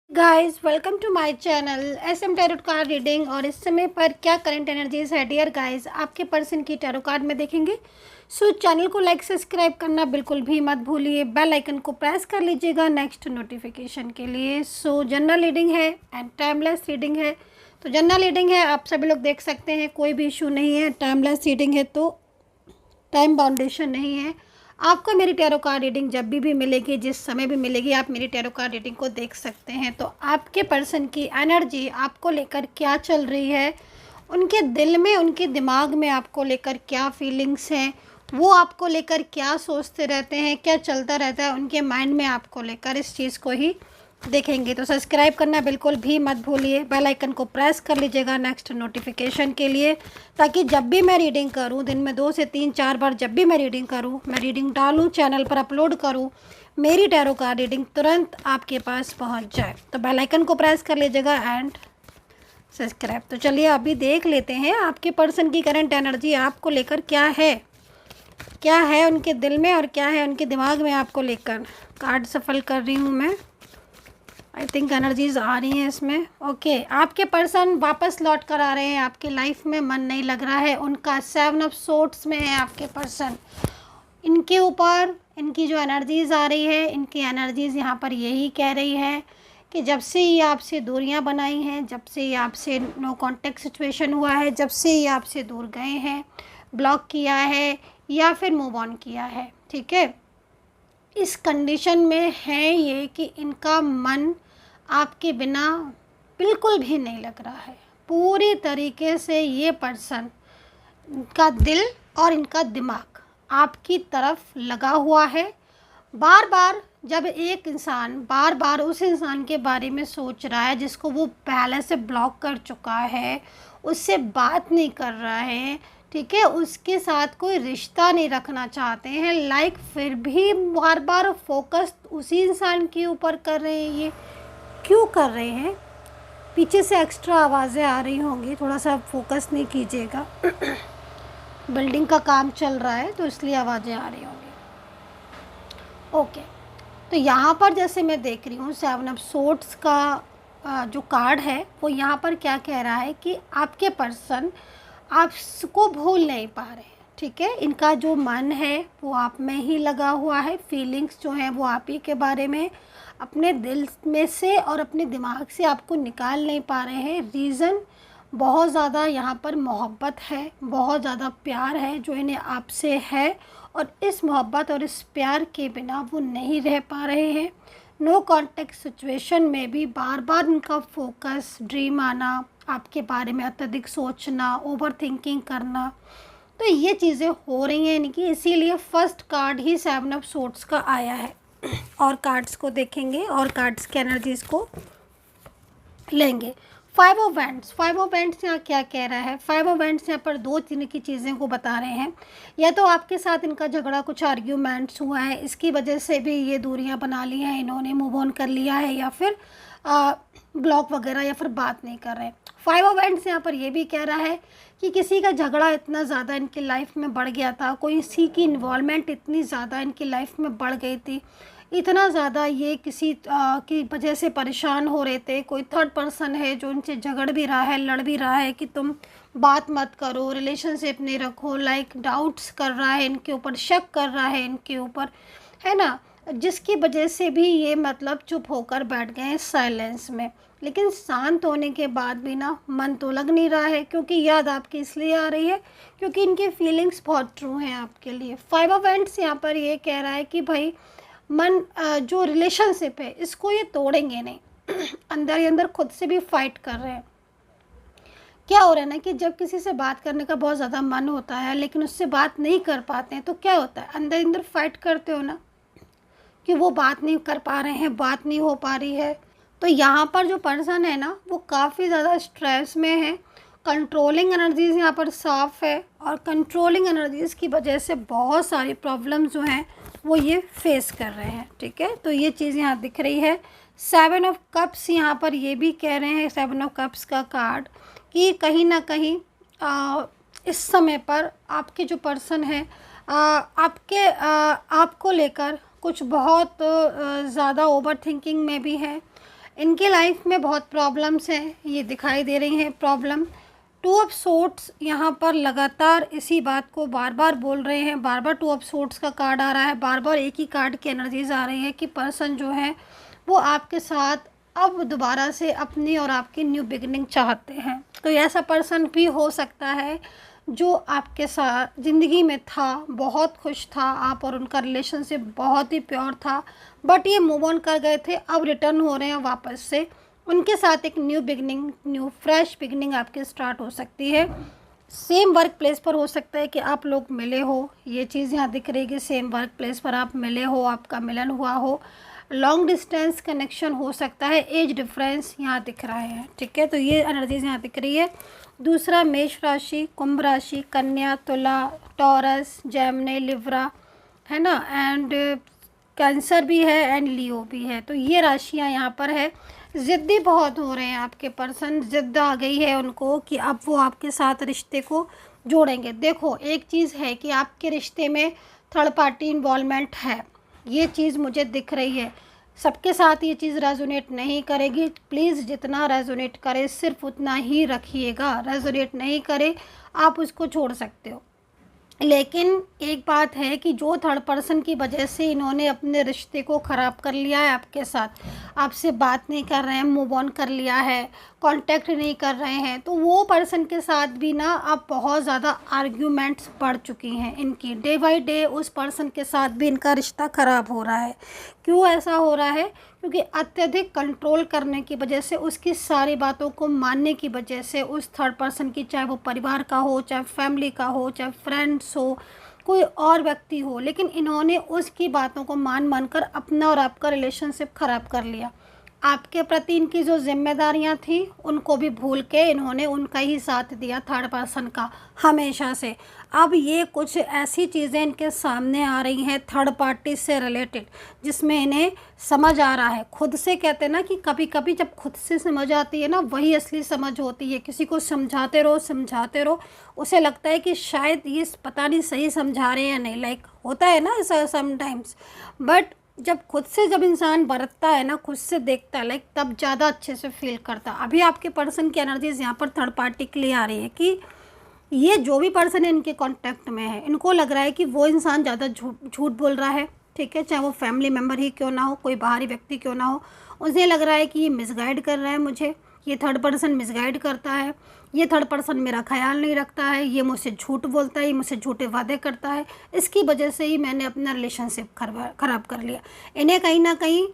Guys welcome to my channel SM tarot card reading. और इस समय पर क्या करंट एनर्जीज है डियर गाइस आपके पर्सन की टैरो कार्ड में देखेंगे। सो चैनल को लाइक सब्सक्राइब करना बिल्कुल भी मत भूलिए, बेल आइकन को प्रेस कर लीजिएगा नेक्स्ट नोटिफिकेशन के लिए। सो जनरल रीडिंग है एंड टाइमलेस रीडिंग है। तो जनरल रीडिंग है, आप सभी लोग देख सकते हैं, कोई भी इशू नहीं है। टाइमलेस रीडिंग है तो टाइम बाउंडेशन नहीं है। आपको मेरी टैरो कार्ड रीडिंग जब भी मिलेगी, जिस समय भी मिलेगी, आप मेरी टैरो कार्ड रीडिंग को देख सकते हैं। तो आपके पर्सन की एनर्जी आपको लेकर क्या चल रही है, उनके दिल में, उनके दिमाग में आपको लेकर क्या फीलिंग्स हैं, वो आपको लेकर क्या सोचते रहते हैं, क्या चलता रहता है उनके माइंड में आपको लेकर, इस चीज़ को ही देखेंगे। तो सब्सक्राइब करना बिल्कुल भी मत भूलिए, बेल आइकन को प्रेस कर लीजिएगा नेक्स्ट नोटिफिकेशन के लिए, ताकि जब भी मैं रीडिंग करूं, दिन में 2 से 3-4 बार जब भी मैं रीडिंग करूं, मैं रीडिंग डालूं, चैनल पर अपलोड करूं, मेरी टैरो कार्ड रीडिंग तुरंत आपके पास पहुंच जाए। तो बेल आइकन को प्रेस कर लीजिएगा एंड सब्सक्राइब। तो चलिए अभी देख लेते हैं आपके पर्सन की करंट एनर्जी आपको लेकर क्या है उनके दिल में और क्या है उनके दिमाग में आपको लेकर। कार्ड सफल कर रही हूँ मैं, आई थिंक एनर्जीज आ रही हैं इसमें। ओके, आपके पर्सन वापस लौट कर आ रहे हैं, आपकी लाइफ में मन नहीं लग रहा है उनका। 7 ऑफ सोर्ड्स में है आपके पर्सन। इनके ऊपर इनकी जो एनर्जीज आ रही है, इनकी एनर्जीज यहाँ पर यही कह रही है कि जब से ये आपसे दूरियां बनाई हैं, जब से ये आपसे नो कांटेक्ट सिचुएशन हुआ है, जब से ये आपसे दूर गए हैं, ब्लॉक किया है या फिर मूव ऑन किया है, ठीक है, इस कंडीशन में है ये कि इनका मन आपके बिना बिल्कुल भी नहीं लग रहा है। पूरी तरीके से ये पर्सन का दिल और इनका दिमाग आपकी तरफ लगा हुआ है। बार बार जब एक इंसान बार बार उस इंसान के बारे में सोच रहा है जिसको वो पहले से ब्लॉक कर चुका है, उससे बात नहीं कर रहा है, ठीक है, उसके साथ कोई रिश्ता नहीं रखना चाहते हैं, लाइक फिर भी बार बार फोकस उसी इंसान के ऊपर कर रहे हैं। ये क्यों कर रहे हैं? पीछे से एक्स्ट्रा आवाज़ें आ रही होंगी, थोड़ा सा फोकस नहीं कीजिएगा। बिल्डिंग का काम चल रहा है तो इसलिए आवाज़ें आ रही होंगी। ओके, तो यहाँ पर जैसे मैं देख रही हूँ 7 ऑफ सोर्ड्स का जो कार्ड है वो यहाँ पर क्या कह रहा है कि आपके पर्सन आपको भूल नहीं पा रहे हैं, ठीक है। इनका जो मन है वो आप में ही लगा हुआ है, फीलिंग्स जो हैं वो आप ही के बारे में अपने दिल में से और अपने दिमाग से आपको निकाल नहीं पा रहे हैं। रीज़न बहुत ज़्यादा यहाँ पर मोहब्बत है, बहुत ज़्यादा प्यार है जो इन्हें आपसे है, और इस मोहब्बत और इस प्यार के बिना वो नहीं रह पा रहे हैं। नो कांटेक्ट सिचुएशन में भी बार बार उनका फोकस, ड्रीम आना, आपके बारे में अत्यधिक सोचना, ओवर थिंकिंग करना, तो ये चीज़ें हो रही हैं इनकी। इसीलिए first card he 7 of swords का आया है। और कार्ड्स को देखेंगे और कार्ड्स की एनर्जीज को लेंगे। 5 ऑफ वैंड्स, 5 ऑफ वैंड्स यहाँ क्या कह रहा है? 5 ऑफ वैंड्स यहाँ पर 2 तरह की चीज़ें को बता रहे हैं। या तो आपके साथ इनका झगड़ा, कुछ आर्ग्यूमेंट्स हुआ है, इसकी वजह से भी ये दूरियां बना ली हैं, इन्होंने मूव ऑन कर लिया है, या फिर ब्लॉक वगैरह, या फिर बात नहीं कर रहे। 5 ऑफ वैंड्स यहाँ पर ये भी कह रहा है कि किसी का झगड़ा इतना ज़्यादा इनकी लाइफ में बढ़ गया था, कोई इसी की इन्वॉल्वमेंट इतनी ज़्यादा इनकी लाइफ में बढ़ गई थी, इतना ज़्यादा ये किसी की वजह से परेशान हो रहे थे। कोई थर्ड पर्सन है जो इनसे झगड़ भी रहा है, लड़ भी रहा है कि तुम बात मत करो, रिलेशनशिप नहीं रखो, लाइक डाउट्स कर रहा है इनके ऊपर, शक कर रहा है इनके ऊपर, है ना, जिसकी वजह से भी ये मतलब चुप होकर बैठ गए हैं साइलेंस में। लेकिन शांत होने के बाद भी ना मन तो लग नहीं रहा है, क्योंकि याद आपकी इसलिए आ रही है क्योंकि इनकी फीलिंग्स बहुत ट्रू हैं आपके लिए। 5 ऑफ वैंड्स यहाँ पर ये कह रहा है कि भाई मन जो रिलेशनशिप है इसको ये तोड़ेंगे नहीं। अंदर ही अंदर खुद से भी फाइट कर रहे हैं। क्या हो रहा है ना कि जब किसी से बात करने का बहुत ज़्यादा मन होता है लेकिन उससे बात नहीं कर पाते हैं, तो क्या होता है, अंदर अंदर फाइट करते हो ना कि वो बात नहीं कर पा रहे हैं, बात नहीं हो पा रही है। तो यहाँ पर जो पर्सन है ना वो काफ़ी ज़्यादा स्ट्रेस में है। कंट्रोलिंग एनर्जीज़ यहाँ पर साफ है, और कंट्रोलिंग एनर्जीज़ की वजह से बहुत सारी प्रॉब्लम्स जो हैं वो ये फेस कर रहे हैं, ठीक है। तो ये चीज़ यहाँ दिख रही है। 7 ऑफ कप्स यहाँ पर ये भी कह रहे हैं, 7 ऑफ कप्स का कार्ड, कि कहीं ना कहीं इस समय पर आपके जो पर्सन है आपको लेकर कुछ बहुत ज़्यादा ओवर थिंकिंग में भी है, इनके लाइफ में बहुत प्रॉब्लम्स हैं, ये दिखाई दे रही हैं प्रॉब्लम। टू ऑफ सोर्ट्स यहाँ पर लगातार इसी बात को बार बार बोल रहे हैं, बार बार टू ऑफ सोर्ट्स का कार्ड आ रहा है, बार बार एक ही कार्ड की एनर्जीज आ रही है कि पर्सन जो है वो आपके साथ अब दोबारा से अपनी और आपकी न्यू बिगिनिंग चाहते हैं। तो ऐसा पर्सन भी हो सकता है जो आपके साथ ज़िंदगी में था, बहुत खुश था, आप और उनका रिलेशनशिप बहुत ही प्योर था, बट ये मूव ऑन कर गए थे, अब रिटर्न हो रहे हैं वापस से। उनके साथ एक new beginning, new fresh beginning आपके स्टार्ट हो सकती है। सेम वर्क प्लेस पर हो सकता है कि आप लोग मिले हो, ये चीज़ यहाँ दिख रही है कि सेम वर्क प्लेस पर आप मिले हो, आपका मिलन हुआ हो। लॉन्ग डिस्टेंस कनेक्शन हो सकता है, एज डिफरेंस यहाँ दिख रहा है, ठीक है। तो ये एनर्जीज यहाँ दिख रही है। दूसरा, मेष राशि, कुंभ राशि, कन्या, तुला, टॉरस, जेमिनी, लिब्रा, है ना, एंड कैंसर भी है एंड लियो भी है। तो ये राशियाँ यहाँ पर है। ज़िद्दी बहुत हो रहे हैं आपके पर्सन, ज़िद्द आ गई है उनको कि अब वो आपके साथ रिश्ते को जोड़ेंगे। देखो, एक चीज़ है कि आपके रिश्ते में थर्ड पार्टी इन्वॉल्वमेंट है, ये चीज़ मुझे दिख रही है। सबके साथ ये चीज़ रेजोनेट नहीं करेगी, प्लीज़ जितना रेजोनेट करे सिर्फ उतना ही रखिएगा, रेजोनेट नहीं करे आप उसको छोड़ सकते हो। लेकिन एक बात है कि जो थर्ड पर्सन की वजह से इन्होंने अपने रिश्ते को ख़राब कर लिया है आपके साथ, आपसे बात नहीं कर रहे हैं, मूव ऑन कर लिया है, कांटेक्ट नहीं कर रहे हैं, तो वो पर्सन के साथ भी ना अब बहुत ज़्यादा आर्ग्यूमेंट्स बढ़ चुकी हैं इनकी। डे बाय डे उस पर्सन के साथ भी इनका रिश्ता ख़राब हो रहा है। क्यों ऐसा हो रहा है? क्योंकि अत्यधिक कंट्रोल करने की वजह से, उसकी सारी बातों को मानने की वजह से, उस थर्ड पर्सन की, चाहे वो परिवार का हो, चाहे फैमिली का हो, चाहे फ्रेंड्स हो, कोई और व्यक्ति हो, लेकिन इन्होंने उसकी बातों को मान कर अपना और आपका रिलेशनशिप ख़राब कर लिया। आपके प्रति इनकी जो जिम्मेदारियां थी उनको भी भूल के इन्होंने उनका ही साथ दिया, थर्ड पर्सन का, हमेशा से। अब ये कुछ ऐसी चीज़ें इनके सामने आ रही हैं थर्ड पार्टी से रिलेटेड, जिसमें इन्हें समझ आ रहा है खुद से। कहते हैं ना कि कभी कभी जब खुद से समझ आती है ना, वही असली समझ होती है। किसी को समझाते रहो, उसे लगता है कि शायद ये पता नहीं सही समझा रहे हैं या नहीं, लाइक होता है ना ऐसा समटाइम्स। बट जब इंसान बरतता है ना, खुद से देखता है, लाइक तब ज़्यादा अच्छे से फील करता है। अभी आपके पर्सन की एनर्जीज यहाँ पर थर्ड पार्टी के लिए आ रही है कि ये जो भी पर्सन है इनके कांटेक्ट में है, इनको लग रहा है कि वो इंसान ज़्यादा झूठ बोल रहा है, ठीक है, चाहे वो फैमिली मेम्बर ही क्यों ना हो, कोई बाहरी व्यक्ति क्यों ना हो। उसे लग रहा है कि ये मिसगाइड कर रहा है मुझे, ये थर्ड पर्सन मिसगाइड करता है, ये थर्ड पर्सन मेरा ख्याल नहीं रखता है, ये मुझसे झूठ बोलता है, ये मुझसे झूठे वादे करता है, इसकी वजह से ही मैंने अपना रिलेशनशिप ख़राब कर लिया। इन्हें कहीं ना कहीं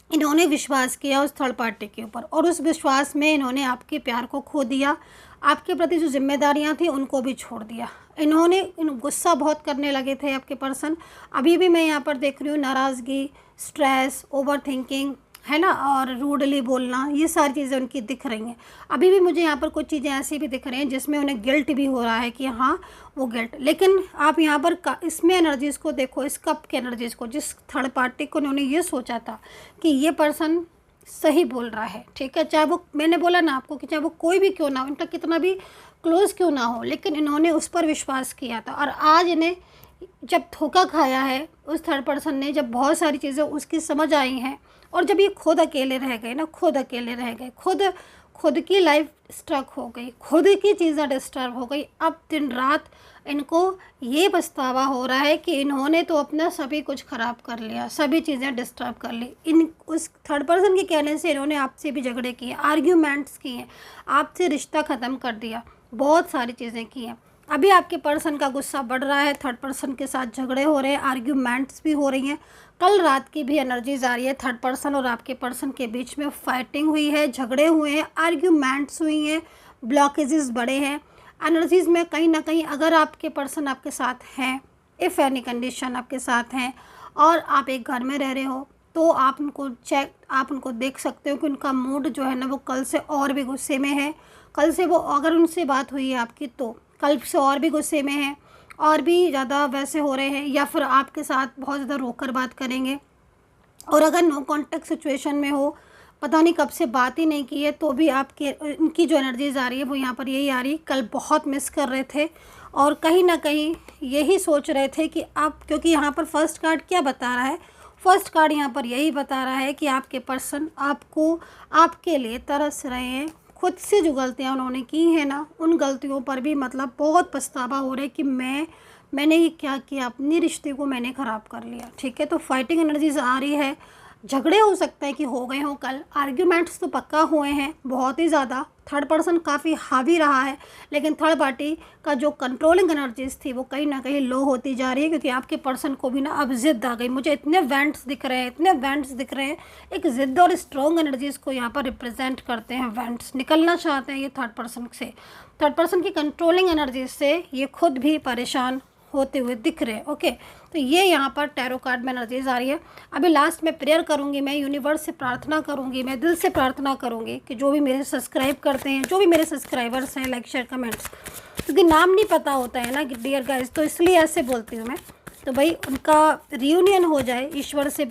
इन्होंने विश्वास किया उस थर्ड पार्टी के ऊपर, और उस विश्वास में इन्होंने आपके प्यार को खो दिया, आपके प्रति जो जिम्मेदारियां थी उनको भी छोड़ दिया। इन्होंने गुस्सा बहुत करने लगे थे आपके पर्सन। अभी भी मैं यहाँ पर देख रही हूँ नाराज़गी, स्ट्रेस, ओवर थिंकिंग, है ना, और रूडली बोलना, ये सारी चीज़ें उनकी दिख रही हैं। अभी भी मुझे यहाँ पर कुछ चीज़ें ऐसी भी दिख रही हैं जिसमें उन्हें गिल्ट भी हो रहा है कि हाँ वो गिल्ट। लेकिन आप यहाँ पर इसमें एनर्जीज़ को देखो, इस कप के एनर्जीज़ को, जिस थर्ड पार्टी को उन्होंने ये सोचा था कि ये पर्सन सही बोल रहा है, ठीक है, चाहे वो, मैंने बोला ना आपको कि चाहे वो कोई भी क्यों ना हो, इनका कितना भी क्लोज क्यों ना हो, लेकिन इन्होंने उस पर विश्वास किया था। और आज इन्हें जब धोखा खाया है उस थर्ड पर्सन ने, जब बहुत सारी चीज़ें उसकी समझ आई हैं, और जब ये खुद अकेले रह गए ना, खुद की लाइफ स्ट्रक हो गई, खुद की चीज़ें डिस्टर्ब हो गई। अब दिन रात इनको ये पछतावा हो रहा है कि इन्होंने तो अपना सभी कुछ ख़राब कर लिया, सभी चीज़ें डिस्टर्ब कर ली। उस थर्ड पर्सन के कहने से इन्होंने आपसे भी झगड़े किए, आर्ग्यूमेंट्स किए, आपसे रिश्ता ख़त्म कर दिया, बहुत सारी चीज़ें की हैं। अभी आपके पर्सन का गुस्सा बढ़ रहा है, थर्ड पर्सन के साथ झगड़े हो रहे हैं, आर्ग्यूमेंट्स भी हो रही हैं। कल रात की भी एनर्जीज आ रही है, थर्ड पर्सन और आपके पर्सन के बीच में फाइटिंग हुई है, झगड़े हुए हैं, आर्ग्यूमेंट्स हुई हैं, ब्लॉकेजेस बढ़े हैं एनर्जीज़ में। कहीं ना कहीं अगर आपके पर्सन आपके साथ हैं, इफ़ एनी कंडीशन आपके साथ हैं, और आप एक घर में रह रहे हो, तो आप उनको देख सकते हो कि उनका मूड जो है ना, वो कल से और भी गुस्से में है। कल से वो, अगर उनसे बात हुई है आपकी, तो कल से और भी गुस्से में है, और भी ज़्यादा वैसे हो रहे हैं, या फिर आपके साथ बहुत ज़्यादा रोककर बात करेंगे। और अगर नो कॉन्टेक्ट सिचुएशन में हो, पता नहीं कब से बात ही नहीं की है, तो भी आपके इनकी जो एनर्जीज आ रही है वो यहाँ पर यही आ रही है, कल बहुत मिस कर रहे थे, और कहीं ना कहीं यही सोच रहे थे कि आप, क्योंकि यहाँ पर फर्स्ट कार्ड क्या बता रहा है, फर्स्ट कार्ड यहाँ पर यही बता रहा है कि आपके पर्सन आपके लिए तरस रहे हैं। खुद से जो गलतियाँ उन्होंने की हैं ना, उन गलतियों पर भी मतलब बहुत पछतावा हो रहा है कि मैंने ये क्या किया, अपने रिश्ते को मैंने ख़राब कर लिया। ठीक है, तो फाइटिंग एनर्जीज आ रही है। झगड़े हो सकता है कि हो गए हों कल, आर्ग्यूमेंट्स तो पक्का हुए हैं बहुत ही ज़्यादा। थर्ड पर्सन काफ़ी हावी रहा है, लेकिन थर्ड पार्टी का जो कंट्रोलिंग एनर्जीज थी वो कहीं ना कहीं लो होती जा रही है, क्योंकि आपके पर्सन को भी ना अब ज़िद आ गई। मुझे इतने वेंट्स दिख रहे हैं, इतने वेंट्स दिख रहे हैं, एक ज़िद और स्ट्रॉन्ग एनर्जीज़ को यहाँ पर रिप्रेजेंट करते हैं वेंट्स। निकलना चाहते हैं ये थर्ड पर्सन से, थर्ड पर्सन की कंट्रोलिंग एनर्जीज से ये खुद भी परेशान होते हुए दिख रहे हैं। ओके, तो ये यहाँ पर टैरो कार्ड में एनर्जीज आ रही है। अभी लास्ट में प्रेयर करूँगी, मैं यूनिवर्स से प्रार्थना करूँगी, मैं दिल से प्रार्थना करूँगी कि जो भी मेरे सब्सक्राइब करते हैं, जो भी मेरे सब्सक्राइबर्स हैं, लाइक शेयर कमेंट्स, क्योंकि नाम नहीं पता होता है ना डियर गाइस, तो इसलिए ऐसे बोलती हूँ मैं। तो भाई उनका रियूनियन हो जाए, ईश्वर से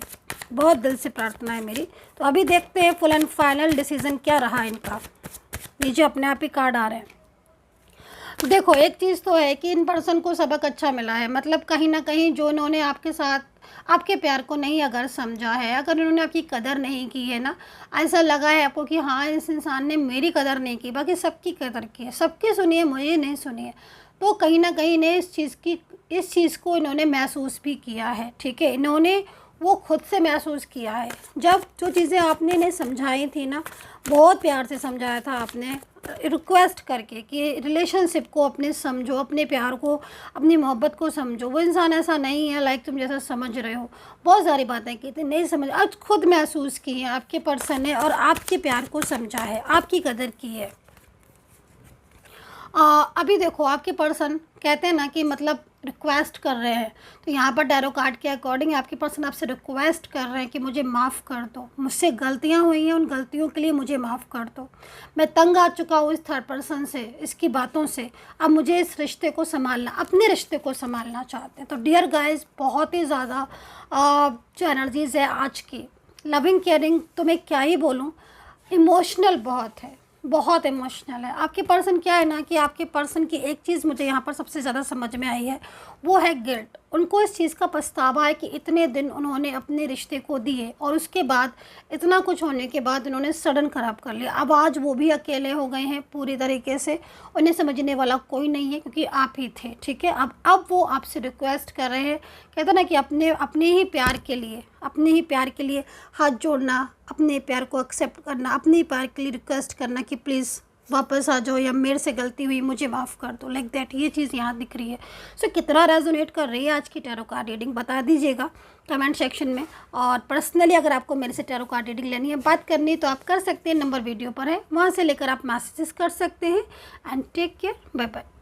बहुत दिल से प्रार्थना है मेरी। तो अभी देखते हैं फुल एंड फाइनल डिसीजन क्या रहा इनका। नीचे अपने आप ही कार्ड आ रहे हैं। देखो, एक चीज़ तो है कि इन पर्सन को सबक अच्छा मिला है। मतलब कहीं ना कहीं जो इन्होंने आपके साथ आपके प्यार को नहीं अगर समझा है, अगर इन्होंने आपकी कदर नहीं की है ना, ऐसा लगा है आपको कि हाँ इस इंसान ने मेरी कदर नहीं की, बाकी सबकी कदर की है, सबकी सुनी है, मुझे नहीं सुनी है, तो कहीं ना कहीं ने इस चीज़ को इन्होंने महसूस भी किया है। ठीक है, इन्होंने वो खुद से महसूस किया है। जब जो चीज़ें आपने इन्हें समझाई थी ना, बहुत प्यार से समझाया था आपने, रिक्वेस्ट करके कि रिलेशनशिप को अपने समझो, अपने प्यार को, अपनी मोहब्बत को समझो। वो इंसान ऐसा नहीं है लाइक तुम जैसा समझ रहे हो। बहुत सारी बातें की थी, नहीं समझ, आज खुद महसूस की है आपके पर्सन ने, और आपके प्यार को समझा है, आपकी कदर की है। अभी देखो, आपके पर्सन कहते हैं ना कि मतलब रिक्वेस्ट कर रहे हैं, तो यहाँ पर टैरो कार्ड के अकॉर्डिंग आपके पर्सन आपसे रिक्वेस्ट कर रहे हैं कि मुझे माफ़ कर दो, मुझसे गलतियाँ हुई हैं, उन गलतियों के लिए मुझे माफ़ कर दो। मैं तंग आ चुका हूँ इस थर्ड पर्सन से, इसकी बातों से। अब मुझे इस रिश्ते को संभालना, अपने रिश्ते को संभालना चाहते हैं। तो डियर गाइज, बहुत ही ज़्यादा जो एनर्जीज़ है आज की, लविंग केयरिंग तो मैं क्या ही बोलूँ, इमोशनल बहुत है, बहुत इमोशनल है। आपके पर्सन क्या है ना कि आपके पर्सन की एक चीज़ मुझे यहाँ पर सबसे ज़्यादा समझ में आई है, वो है गिल्ट। उनको इस चीज़ का पछतावा है कि इतने दिन उन्होंने अपने रिश्ते को दिए, और उसके बाद इतना कुछ होने के बाद उन्होंने सडन ख़राब कर लिया। अब आज वो भी अकेले हो गए हैं पूरी तरीके से, उन्हें समझने वाला कोई नहीं है, क्योंकि आप ही थे। ठीक है, अब वो आपसे रिक्वेस्ट कर रहे हैं, कहते ना कि अपने ही प्यार के लिए हाथ जोड़ना, अपने प्यार को एक्सेप्ट करना, अपने प्यार के लिए रिक्वेस्ट करना कि प्लीज़ वापस आ जाओ, या मेरे से गलती हुई, मुझे माफ़ कर दो, लाइक दैट। ये चीज़ यहाँ दिख रही है। सो कितना रेजोनेट कर रही है आज की टैरो कार्ड रीडिंग, बता दीजिएगा कमेंट सेक्शन में। और पर्सनली अगर आपको मेरे से टैरो कार्ड रीडिंग लेनी है, बात करनी है, तो आप कर सकते हैं, नंबर वीडियो पर है, वहाँ से लेकर आप मैसेजेस कर सकते हैं। And take care, bye bye.